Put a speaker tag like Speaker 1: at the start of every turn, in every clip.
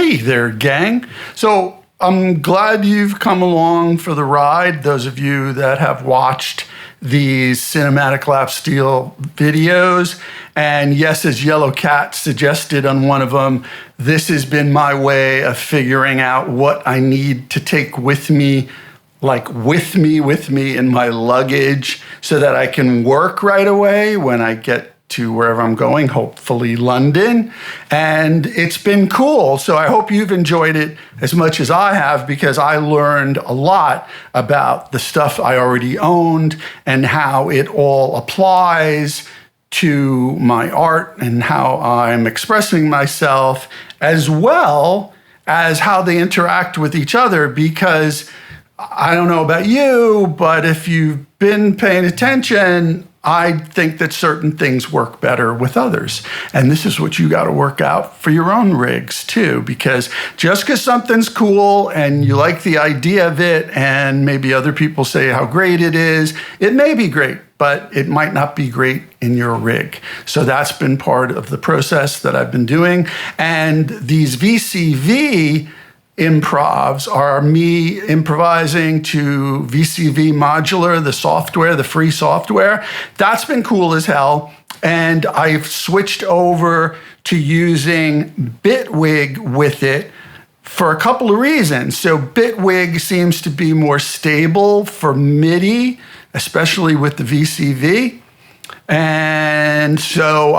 Speaker 1: Hey there, gang. So I'm glad you've come along for the ride. Those of you that have watched these Cinematic Lap Steel videos. And yes, as Yellow Cat suggested on one of them, this has been my way of figuring out what I need to take with me, like with me in my luggage, so that I can work right away when I get to wherever I'm going, hopefully London. And it's been cool. So I hope you've enjoyed it as much as I have, because I learned a lot about the stuff I already owned and how it all applies to my art and how I'm expressing myself, as well as how they interact with each other. Because I don't know about you, but if you've been paying attention, I think that certain things work better with others. And this is what you got to work out for your own rigs too, because just because something's cool and you like the idea of it, and maybe other people say how great it is, it may be great, but it might not be great in your rig. So that's been part of the process that I've been doing. And these VCV improvs are me improvising to VCV Modular, the software, the free software. That's been cool as hell. And I've switched over to using Bitwig with it for a couple of reasons. So Bitwig seems to be more stable for MIDI, especially with the VCV. And so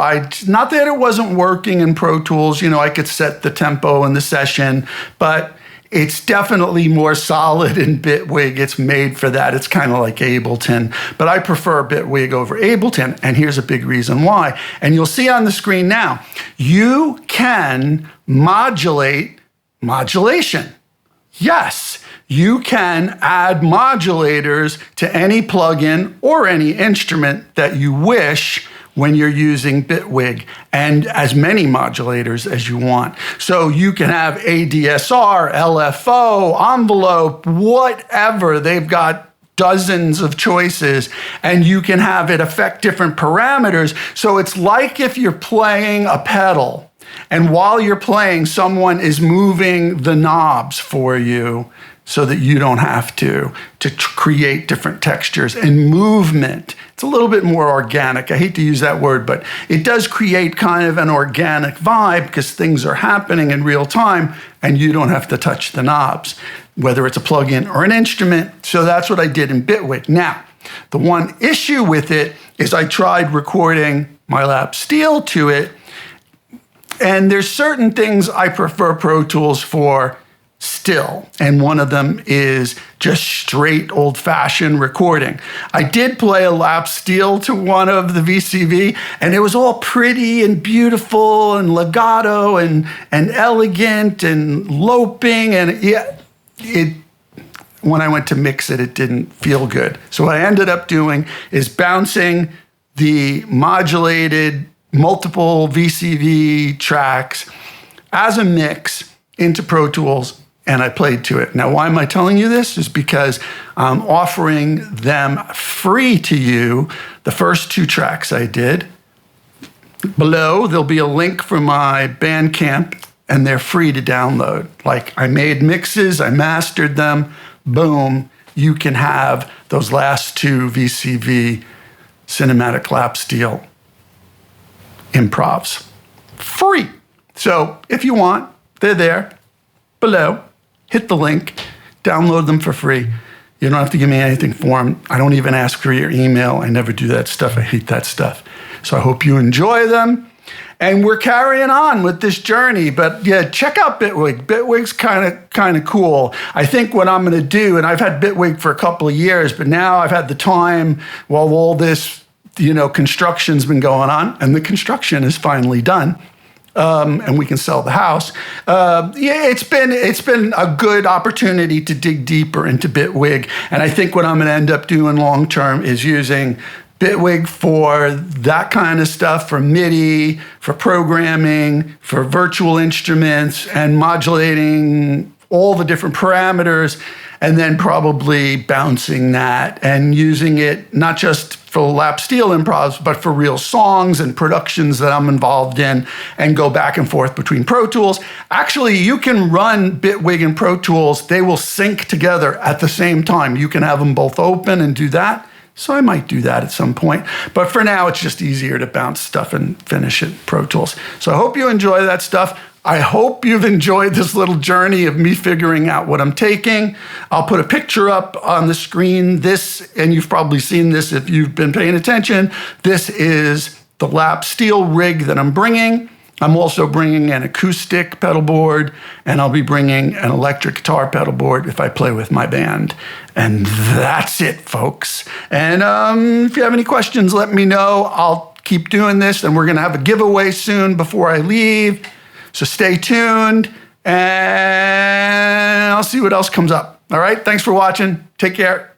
Speaker 1: not that it wasn't working in Pro Tools, I could set the tempo in the session, but it's definitely more solid in Bitwig. It's made for that. It's kind of like Ableton, but I prefer Bitwig over Ableton. And here's a big reason why. And you'll see on the screen now, you can modulate modulation. Yes, you can add modulators to any plugin or any instrument that you wish when you're using Bitwig, and as many modulators as you want. So you can have ADSR, LFO, envelope, whatever. They've got dozens of choices, and you can have it affect different parameters. So it's like if you're playing a pedal, and while you're playing, someone is moving the knobs for you, so that you don't have to create different textures and movement. It's a little bit more organic. I hate to use that word, but it does create kind of an organic vibe because things are happening in real time and you don't have to touch the knobs, whether it's a plugin or an instrument. So that's what I did in Bitwig. Now, the one issue with it is I tried recording my lap steel to it, and there's certain things I prefer Pro Tools for still, and one of them is just straight old-fashioned recording. I did play a lap steel to one of the VCV, and it was all pretty and beautiful and legato and elegant and loping, and when I went to mix it, it didn't feel good. So what I ended up doing is bouncing the modulated multiple VCV tracks as a mix into Pro Tools, and I played to it. Now, why am I telling you this? Is because I'm offering them free to you, the first 2 tracks I did. Below, there'll be a link for my Bandcamp, and they're free to download. Like, I made mixes, I mastered them, boom, you can have those last 2 VCV Cinematic Lap Steel improvs. Free. So, if you want, they're there, below. Hit the link, download them for free. You don't have to give me anything for them. I don't even ask for your email. I never do that stuff. I hate that stuff. So I hope you enjoy them. And we're carrying on with this journey. But yeah, check out Bitwig. Bitwig's kind of cool. I think what I'm going to do, and I've had Bitwig for a couple of years, but now I've had the time while all this, construction's been going on, and the construction is finally done. And we can sell the house. It's been a good opportunity to dig deeper into Bitwig. And I think what I'm going to end up doing long term is using Bitwig for that kind of stuff, for MIDI, for programming, for virtual instruments, and modulating all the different parameters. and then probably bouncing that and using it not just for lap steel improvs, but for real songs and productions that I'm involved in, and go back and forth between Pro Tools. Actually, you can run Bitwig and Pro Tools. They will sync together at the same time. You can have them both open and do that. So I might do that at some point. But for now, it's just easier to bounce stuff and finish it Pro Tools. So I hope you enjoy that stuff. I hope you've enjoyed this little journey of me figuring out what I'm taking. I'll put a picture up on the screen. This, and you've probably seen this if you've been paying attention, this is the lap steel rig that I'm bringing. I'm also bringing an acoustic pedal board, and I'll be bringing an electric guitar pedal board if I play with my band. And that's it, folks. And if you have any questions, let me know. I'll keep doing this, and we're going to have a giveaway soon before I leave. So stay tuned, and I'll see what else comes up. All right, thanks for watching. Take care.